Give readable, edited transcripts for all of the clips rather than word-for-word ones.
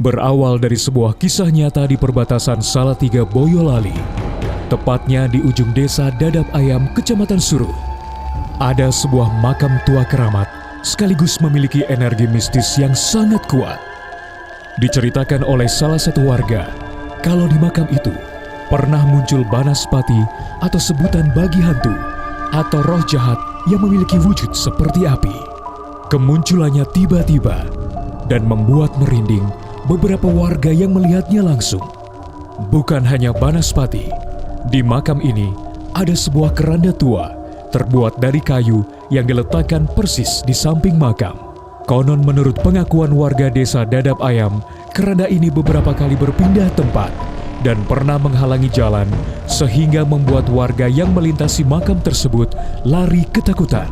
berawal dari sebuah kisah nyata di perbatasan Salatiga, Boyolali, tepatnya di ujung desa Dadap Ayam, Kecamatan Suruh. Ada sebuah makam tua keramat sekaligus memiliki energi mistis yang sangat kuat. Diceritakan oleh salah satu warga, kalau di makam itu pernah muncul banaspati atau sebutan bagi hantu atau roh jahat yang memiliki wujud seperti api. Kemunculannya tiba-tiba dan membuat merinding beberapa warga yang melihatnya langsung. Bukan hanya banaspati, di makam ini ada sebuah keranda tua terbuat dari kayu yang diletakkan persis di samping makam. Konon menurut pengakuan warga desa Dadap Ayam, keranda ini beberapa kali berpindah tempat dan pernah menghalangi jalan sehingga membuat warga yang melintasi makam tersebut lari ketakutan.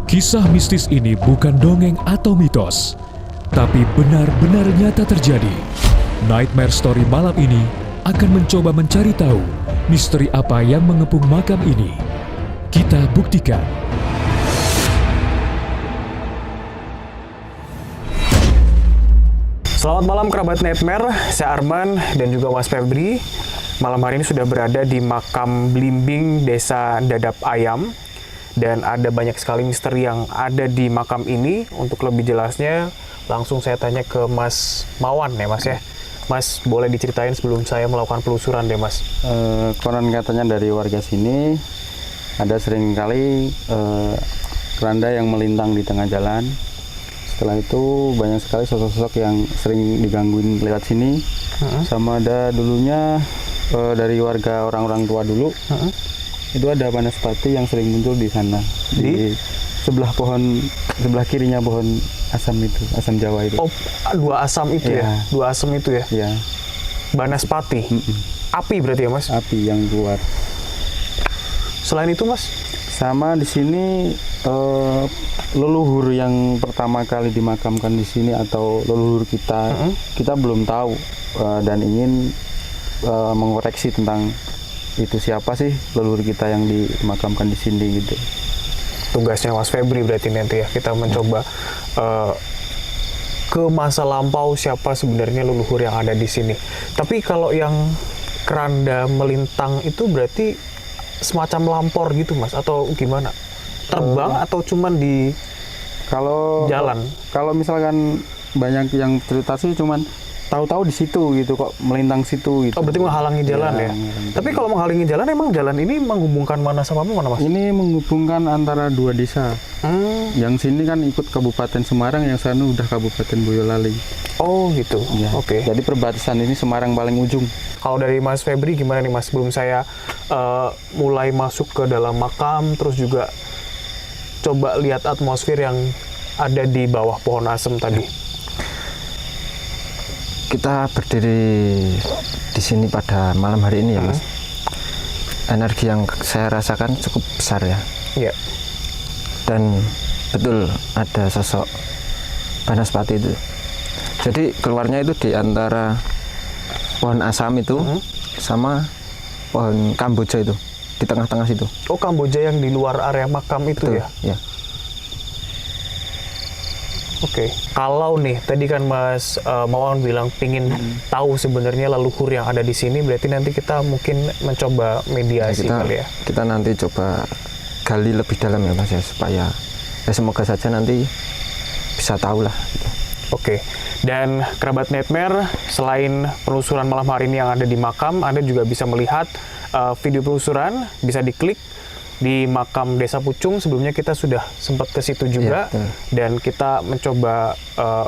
Kisah mistis ini bukan dongeng atau mitos, tapi benar-benar nyata terjadi. Nightmare Story malam ini akan mencoba mencari tahu misteri apa yang mengepung makam ini. Kita buktikan. Selamat malam kerabat Nightmare, saya Arman dan juga Mas Febri. Malam hari ini sudah berada di makam Blimbing Desa Dadap Ayam. Dan ada banyak sekali misteri yang ada di makam ini. Untuk lebih jelasnya, langsung saya tanya ke Mas Mawan ya Mas ya. Mas, boleh diceritain sebelum saya melakukan penelusuran deh Mas. Konon katanya dari warga sini, ada sering kali keranda yang melintang di tengah jalan. Setelah itu banyak sekali sosok-sosok yang sering digangguin lewat sini. Sama ada dulunya dari warga orang-orang tua dulu. Itu ada banaspati yang sering muncul di sana. Di sebelah kirinya pohon asam itu, asam Jawa itu. Oh, dua asam itu ya? Dua asam itu ya? Iya. Banaspati? Api berarti ya Mas? Api yang keluar. Selain itu Mas? Sama di sini leluhur yang pertama kali dimakamkan di sini atau leluhur kita, kita belum tahu dan ingin mengoreksi tentang itu siapa sih leluhur kita yang dimakamkan di sini gitu. Tugasnya Mas Febri berarti nanti ya, kita mencoba ke masa lampau siapa sebenarnya leluhur yang ada di sini. Tapi kalau yang keranda melintang itu berarti semacam lampor gitu Mas, atau gimana? Terbang atau cuman di jalan? Kalau misalkan banyak yang cerita sih cuman tahu-tahu di situ gitu, kok melintang situ gitu. Oh, berarti menghalangi jalan ya? Tapi kalau menghalangi jalan, emang jalan ini menghubungkan mana sama mana Mas? Ini menghubungkan antara dua desa. Yang sini kan ikut Kabupaten Semarang, yang sana udah Kabupaten Boyolali. Oh gitu, ya. Oke. Jadi perbatasan ini Semarang paling ujung. Kalau dari Mas Febri gimana nih Mas, sebelum saya mulai masuk ke dalam makam, terus juga coba lihat atmosfer yang ada di bawah pohon asem tadi. Kita berdiri di sini pada malam hari ini ya Mas. Energi yang saya rasakan cukup besar ya. Iya. Dan betul ada sosok banaspati itu. Jadi keluarnya itu di antara pohon asam itu sama pohon kamboja itu di tengah-tengah situ. Oh, kamboja yang di luar area makam itu. Betul, ya? Ya. Oke, kalau nih tadi kan Mas Mawan bilang pingin tahu sebenarnya leluhur yang ada di sini, berarti nanti kita mungkin mencoba mediasi kali ya. Kita nanti coba gali lebih dalam ya Mas ya, supaya ya semoga saja nanti bisa tahu lah. Gitu. Oke, dan kerabat Nightmare, selain penelusuran malam hari ini yang ada di makam, Anda juga bisa melihat video penelusuran, bisa diklik di makam Desa Pucung. Sebelumnya kita sudah sempat ke situ juga, ya, dan kita mencoba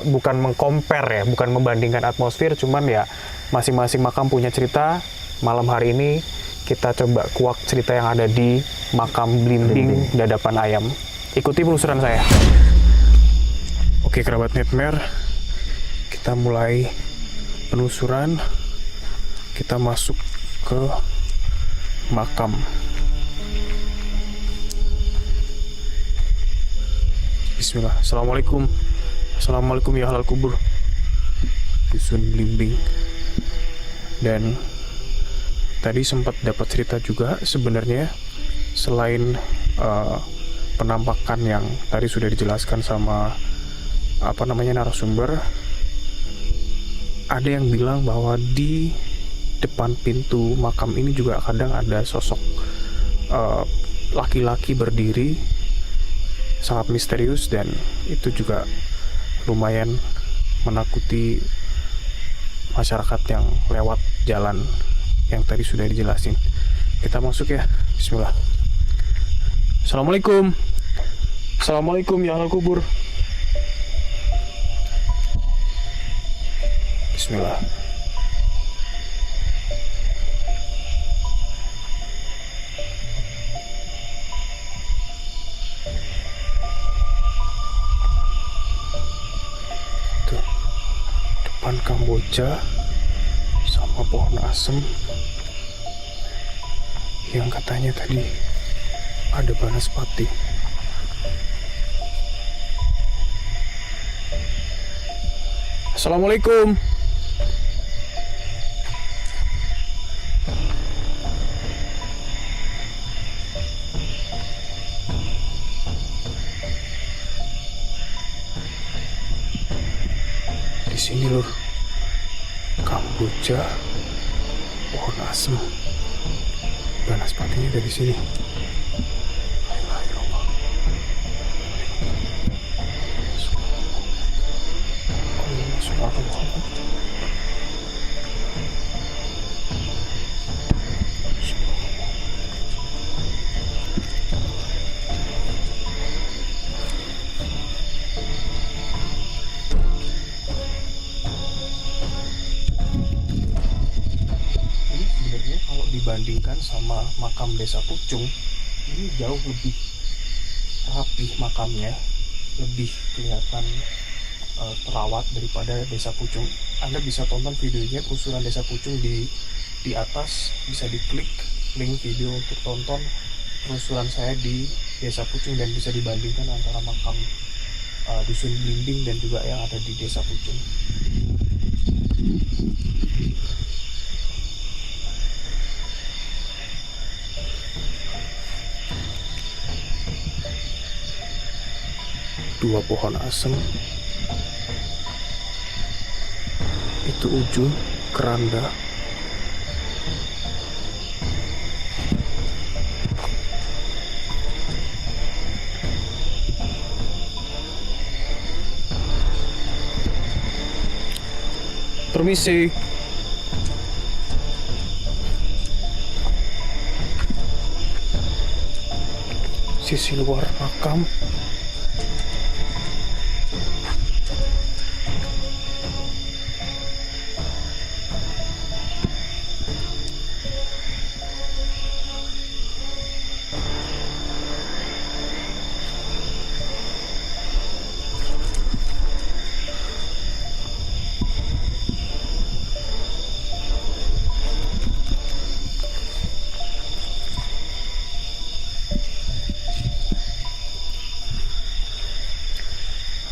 bukan mengcompare ya, bukan membandingkan atmosfer, cuman ya masing-masing makam punya cerita. Malam hari ini kita coba kuak cerita yang ada di makam Blimbing Dadapan Ayam. Ikuti penelusuran saya. Oke kerabat Nightmare, kita mulai penelusuran. Kita masuk ke makam. Bismillah. Assalamualaikum. Assalamualaikum ya halal kubur. Dusun Blimbing. Dan tadi sempat dapat cerita juga sebenarnya, selain penampakan yang tadi sudah dijelaskan sama narasumber, ada yang bilang bahwa di depan pintu makam ini juga kadang ada sosok laki-laki berdiri sangat misterius, dan itu juga lumayan menakuti masyarakat yang lewat jalan yang tadi sudah dijelasin. Kita masuk ya. Bismillah. Assalamualaikum. Assalamualaikum ya ahlal kubur. Bismillah. Tuh, depan Kamboja sama pohon asem yang katanya tadi ada Banaspati. Assalamualaikum. Di sini lur, Kamboja, pohon asem, Banaspatinya dari sini. Kalau dibandingkan sama makam Desa Pucung, ini jauh lebih rapi makamnya, lebih kelihatan terawat daripada Desa Pucung. Anda bisa tonton videonya Penelusuran Desa Pucung di atas, bisa diklik link video untuk tonton penelusuran saya di Desa Pucung, dan bisa dibandingkan antara makam Dusun Blinding dan juga yang ada di Desa Pucung. Dua pohon asem, itu ujung keranda. Permisi. Sisi luar makam.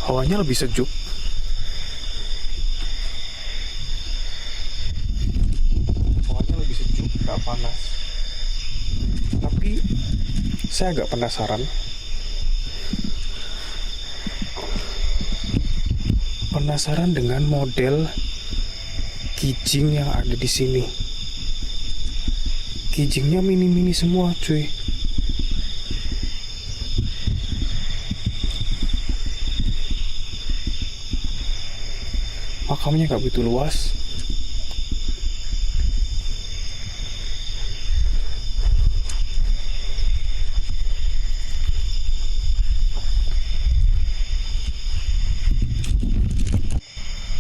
Hawanya lebih sejuk. Hawanya lebih sejuk, gak panas. Tapi saya agak penasaran. Penasaran dengan model kijing yang ada di sini. Kijingnya mini-mini semua, cuy. Makamnya gak begitu luas.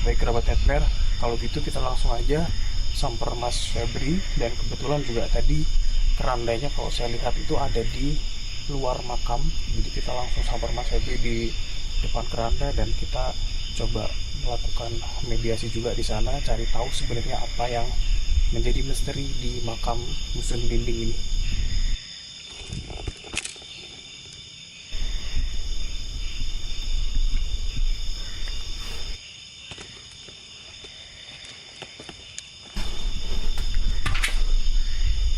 Baik kerabat Netmer, kalau gitu kita langsung aja samper Mas Febri, dan kebetulan juga tadi kerandanya kalau saya lihat itu ada di luar makam. Jadi kita langsung samper Mas Febri di depan keranda, dan kita coba melakukan mediasi juga di sana, cari tahu sebenarnya apa yang menjadi misteri di makam Dusun Blinding ini.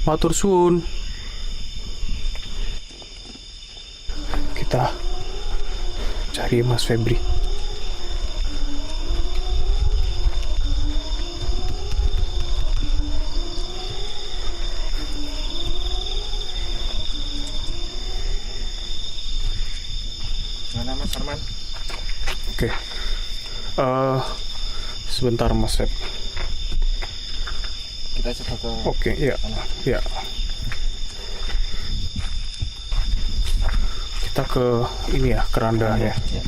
Matur suwun. Kita cari Mas Febri. Sebentar Mas Feb. Kita coba ke Oke, ya. Ya. Kita ke ini ya, keranda ya. ya.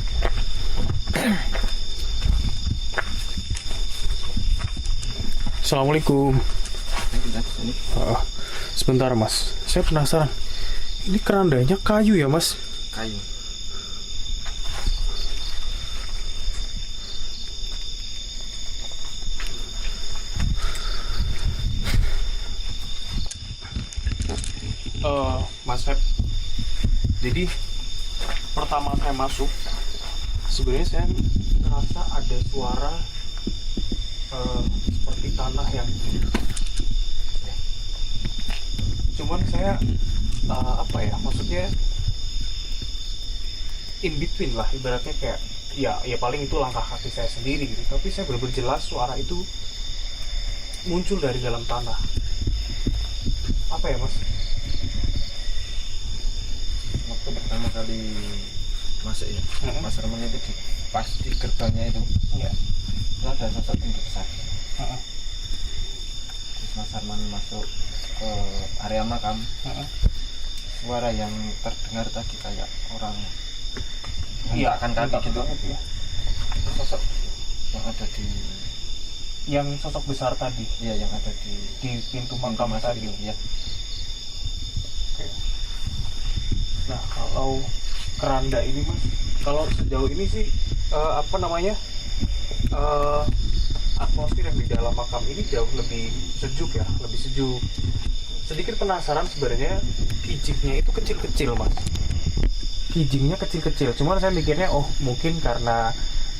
Assalamualaikum. Kita ke sini. Sebentar Mas, saya penasaran. Ini kerandanya kayu ya Mas? Kayu. Mas Feb, jadi pertama saya masuk, sebenarnya saya ngerasa ada suara seperti tanah yang cuman saya apa ya, maksudnya in between lah, ibaratnya kayak ya paling itu langkah kaki saya sendiri gitu, tapi saya benar-benar jelas suara itu muncul dari dalam tanah. Apa ya Mas? Waktu pertama kali masuk ya, Mas Arman itu pas di gerbangnya itu, Ya. itu ada sosok tinggi besar. Terus Mas Arman masuk ke area makam, suara yang terdengar tadi kayak orang menggerakkan kaki gitu. Ya. Sosok yang ada di, Yang sosok besar tadi iya yang ada di pintu makam masuk tadi. itu, ya. Nah, kalau keranda ini Mas, kalau sejauh ini sih apa namanya, atmosfer yang di dalam makam ini jauh lebih sejuk ya, lebih sejuk. Sedikit penasaran sebenarnya, kijingnya itu kecil-kecil Mas. Kijingnya kecil-kecil. Cuman saya mikirnya mungkin karena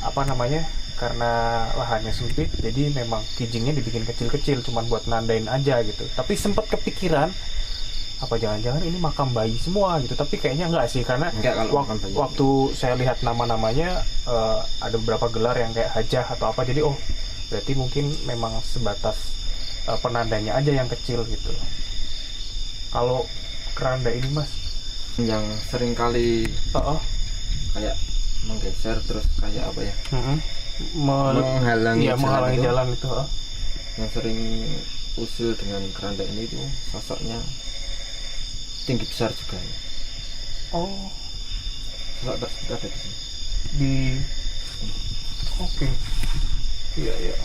apa namanya, karena lahannya sempit, jadi memang kijingnya dibikin kecil-kecil, cuman buat nandain aja gitu. Tapi sempat kepikiran, apa jangan-jangan ini makam bayi semua gitu, tapi kayaknya enggak sih, karena Enggak, kalau makam bayi. waktu saya lihat nama-namanya ada beberapa gelar yang kayak hajah atau apa, jadi berarti mungkin memang sebatas penandanya aja yang kecil gitu. Kalau keranda ini Mas, Yang sering kali oh, kayak menggeser terus kayak apa ya, menghalangi menghalangi jalan itu. yang sering usul dengan keranda ini itu sosoknya tinggi besar juga ya. Oh, Sosok tersebut ada di sini. Oke. Iya.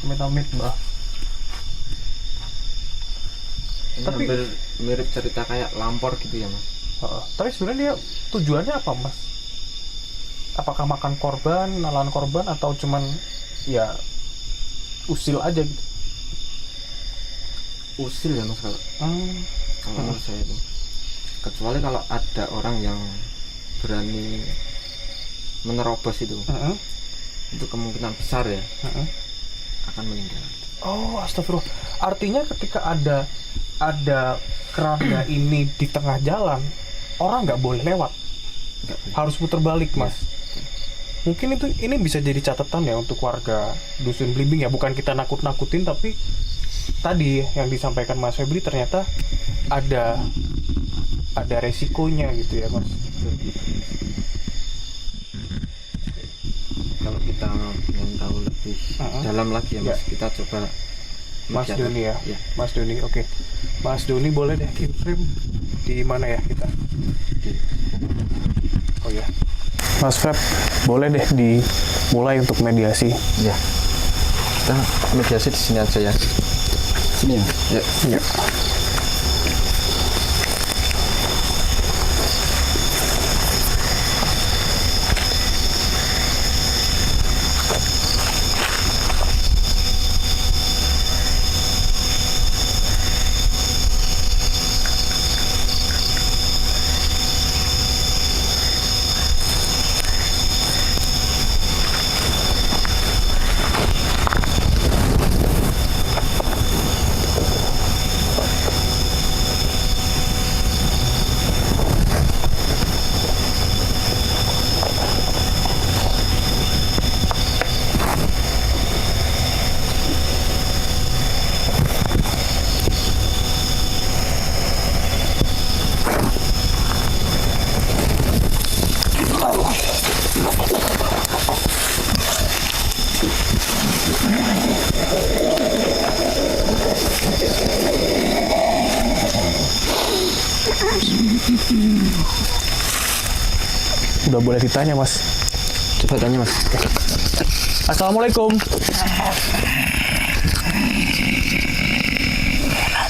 Amit-amit Mbah. Ini Tapi- hampir mirip cerita kayak lampor gitu ya Mas. Tapi sebenarnya dia tujuannya apa Mas? Apakah makan korban, nalan korban, atau cuman ya usil aja gitu? Usil ya Mas kalau menurut saya itu. Kecuali kalau ada orang yang berani menerobos itu kemungkinan besar ya akan meninggal. Oh, astagfirullah. Artinya ketika ada keranda ini di tengah jalan, orang nggak boleh lewat, Enggak boleh. harus putar balik Mas. Mungkin ini bisa jadi catatan ya untuk warga Dusun Blimbing ya, bukan kita nakut-nakutin, tapi tadi yang disampaikan Mas Febri ternyata ada resikonya gitu ya Mas. Kalau kita ingin tahu lebih dalam lagi ya Mas, kita coba Mas melihat. Doni ya. Ya. Mas Doni, oke. Mas Doni boleh deh kirim di mana ya kita? Oh ya. Mas Feb, boleh deh dimulai untuk mediasi. Ya. Kita mediasi di sini aja ya. Sini ya. Ya. Ya. Udah boleh ditanya, Mas. Coba tanya, Mas. Assalamualaikum.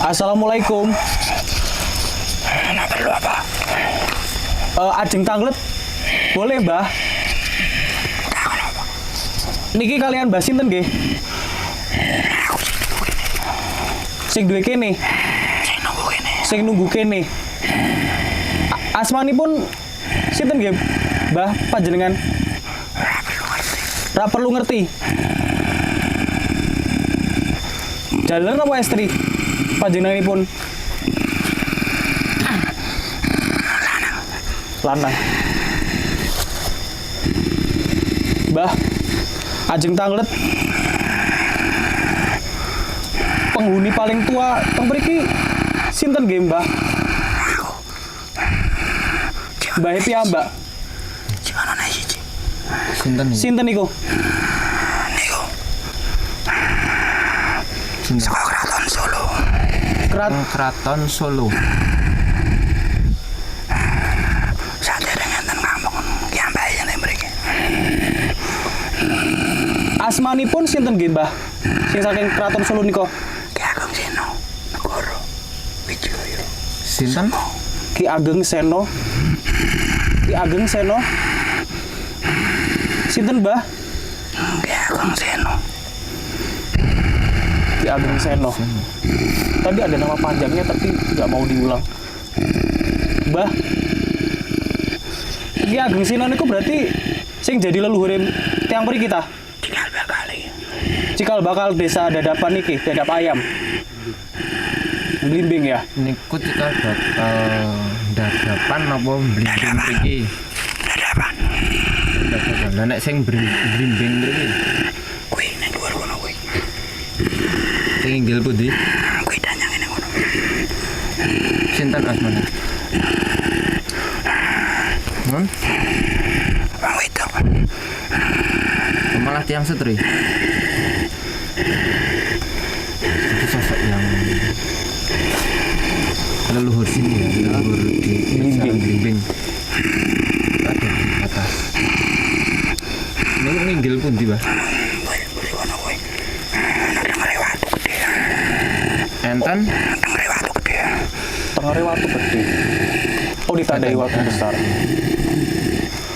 Assalamualaikum. Perlu apa? Ajeng tanglet boleh, Mbah? Niki kalian Mbah sinten nggih? Sing duwe kene. Sing nunggu kene. Asmanipun sinten nggih, Mbah panjenengan? Ra perlu ngerti. Jalan apa istri? Panjenenganipun lanang. Mbah, ajeng tanglet penghuni paling tua teng mriki sinten nggih, Mbah? Mbah Happy Mbak. Sinten iki? Sinten niku? Niku. Saka Keraton Solo. Keraton Solo. Sadere ngenten kampung ki ambahe yen mriki. Asmanipun sinten nggih, Mbah? Sing saking Keraton Solo nika. Ki Ageng Seno Negoro Wijaya. Sinten? Ki Ageng Seno. Ki Ageng Seno. Sinten, Mbah? Ki Ageng Seno. Ki Ageng Seno. Tadi ada nama panjangnya tapi nggak mau diulang. Mbah, Ki Ageng Seno niku berarti sing jadi leluhur tiang peri kita. Cikal bakali. Cikal bakal desa Dadapan niki, Dadap Ayam. Blimbing ya. Niku cikal bakal dadapan apa blimbing mriki? Dadapan. Dadapan. Lah nek sing blimbing mriki Kuwi ning dhuwur kono kuwi. sing inggil pundi? Kuwi danyang ngene kono. Sinten asmane? Wong wedok. Malah tiang setri. Itu sosok yang leluhur sini ya, leluhur di Blimbing. Ada di atas. Ini nginggil pun di bawah. Kuwi kono kuwi. Tengere watu gede. Enten Tengere watu gede. Tengere watu gede. Oh, ditandai watu besar.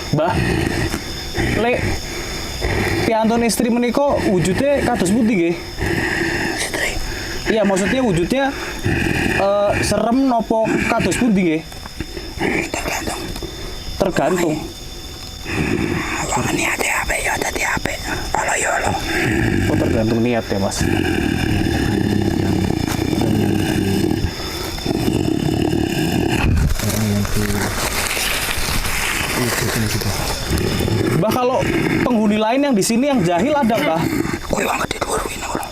Mbah, lek piantun istri menika wujudnya kados pundi nggih? Istri. Iya, maksudnya wujudnya serem nopo kados pundi nggih? Tergantung. Tergantung. Wong niate apik ya dadi apik. Ala ya ala. Oh, tergantung niat ya, Mas. orang yang di wujudnya gitu. Mbah, kalau penghuni lain yang di sini yang jahil ada, Mbah? Kuwi wong gede dhuwur kuwi nang kono.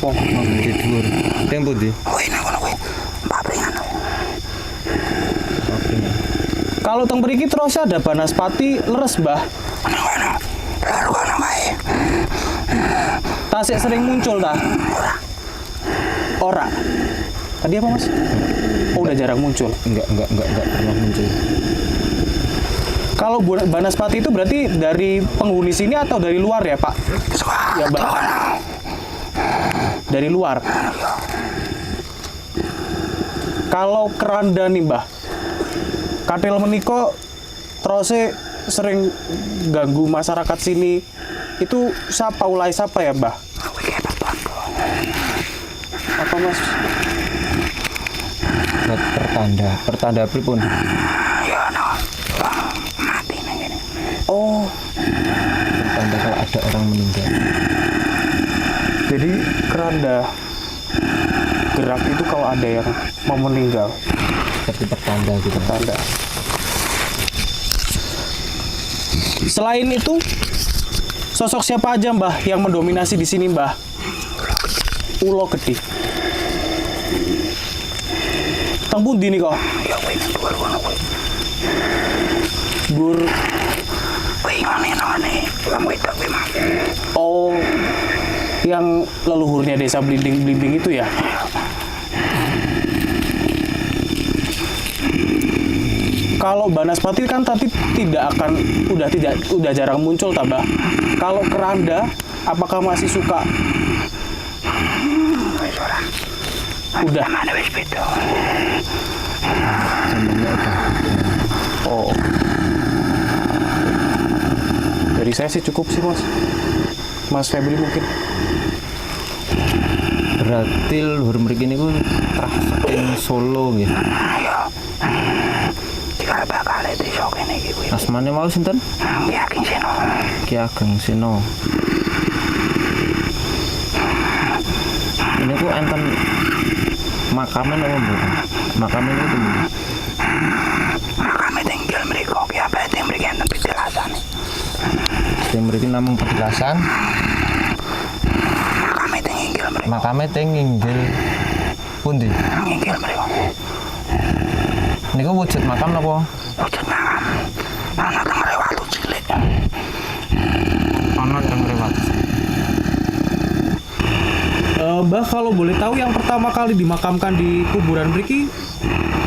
Oh, Di dhuwur. Teng pundi? Kuwi nang kono kuwi. Papringan. kalau teng mriki terus ada Banaspati leres, Mbah. Nang kono. Loro kono wae. Tasik sering muncul ta? Ora. Tadi apa, Mas? Oh, udah jarang muncul. Enggak pernah muncul. Kalau Banaspati itu berarti dari penghuni sini atau dari luar ya, Pak? Ya, Mbak. Dari luar. Kalau keranda nih, Mbah. Katil meniko terus sering ganggu masyarakat sini. Itu siapa ya, Mbah? Kuwi ketok tondo. Apa, Mas? Buat pertanda pripun? Ya no. Mati nang kene. Oh, Pertanda kalau ada orang meninggal. jadi keranda gerak itu kalau ada yang mau meninggal. Seperti pertanda gitu. Tanda. Selain itu, sosok siapa aja, Mbah, yang mendominasi di sini, Mbah? Ulo Gede. Teng pundi nih kok? Ya kuwi nang dhuwur kono kuwi. Gur Kuwi ngene nang wong wedok. yang leluhurnya desa Blimbing itu ya. Kalau Banaspati kan tadi udah jarang muncul tabah. Kalau keranda, apakah masih suka? Udah. Oh. Dari saya sih cukup sih mas. Mas Febri mungkin. Berarti luhur mriki niku trah saking Solo nggih. Ayo. Jika bakal desa kene iki kuwi. Asmane mau sinten? Ki Ageng Seno. Ki Ageng Seno. Ini ku enten makamen apa mboten? Makamen itu mboten. Makame tinggal mriko ki apa teng mriki enten petilasan. Sing mriki namung petilasan. Makame teng inggil mriko. Makame teng inggil pundi? Inggil mriko. Niku wujud makam napa? Wujud makam. Ana teng rewatu cilik. Ana teng rewat. Mbah kalau boleh tahu yang pertama kali dimakamkan di kuburan mriki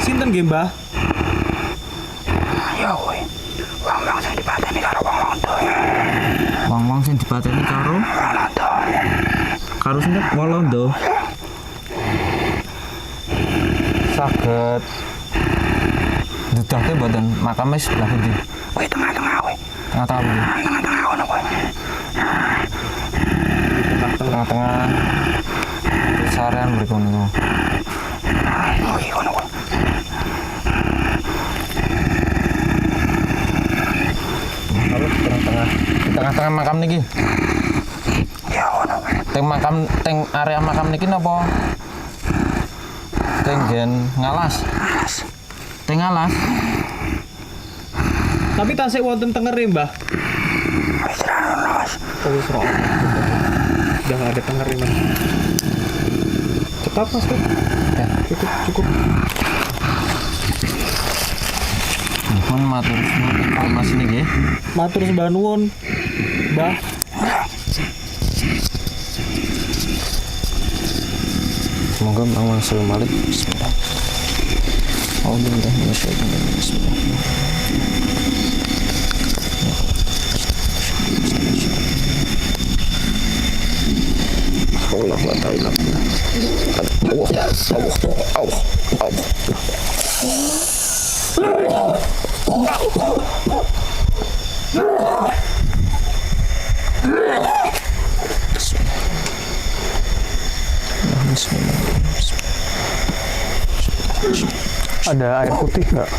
sinten nggih Mbah? Ya kuwi. Wong-wong sing dipateni karo wong-wong doya. Wong-wong sing dipateni karo Wong doya. karo sinten? Walanda. Saged dudahke mboten makame sebelah pundi? Kuwi tengah-tengah kuwi. Tengah-tengah pundi? Tengah-tengah ngono kuwi. Tengah-tengah sarean mriku niku. Oh iya ngono kuwi. Lalu di tengah-tengah makam niki. Ya ngono kuwi. Teng area makam niki napa? Teng gen ngalas. Teng ngalas. Tapi tasik wonten tengere Mbah. Wis ra ono Mas. Oh wis ora. Udah nggak ada tengere Mas. Cepat Mas tuh. Ya. Cukup. Mohon matur nuwun informasi niki. Matur sembah nuwun Mbah. Semoga Bang Salam Malik. Bismillah. Alhamdulillah. Bismillah. Allah wa ta'ala. Ada air putih nggak?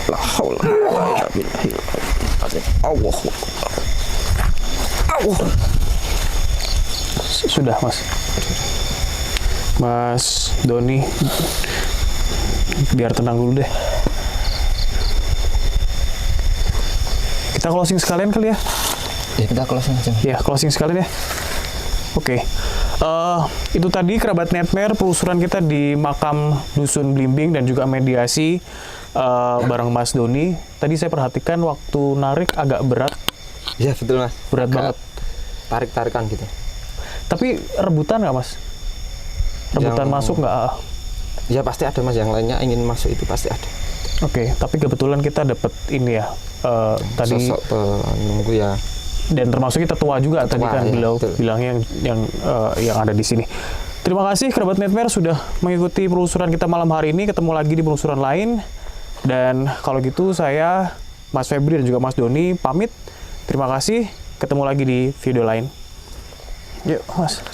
La haula wala quwwata illa billah. Allahu akbar. Sudah Mas. Mas Doni, biar tenang dulu deh. Kita closing sekalian kali ya? Ya kita closing aja. Ya, closing sekalian ya. Oke. Itu tadi kerabat Netmer, penelusuran kita di makam Dusun Blimbing dan juga mediasi bareng Mas Doni. Tadi saya perhatikan waktu narik agak berat. Ya betul Mas. Berat banget. Tarik-tarikan gitu. Tapi rebutan nggak Mas? Rebutan Yang- masuk nggak? Ya pasti ada Mas, yang lainnya ingin masuk itu pasti ada. Oke, tapi kebetulan kita dapat ini ya. Tadi Sosok penunggu ya. dan termasuk kita tua juga tadi Tua, kan ya, beliau betul. bilangnya yang ada di sini. Terima kasih kerabat Netmer sudah mengikuti penelusuran kita malam hari ini. Ketemu lagi di penelusuran lain. Dan kalau gitu saya Mas Febri dan juga Mas Doni pamit. Terima kasih. Ketemu lagi di video lain. Yuk, Mas.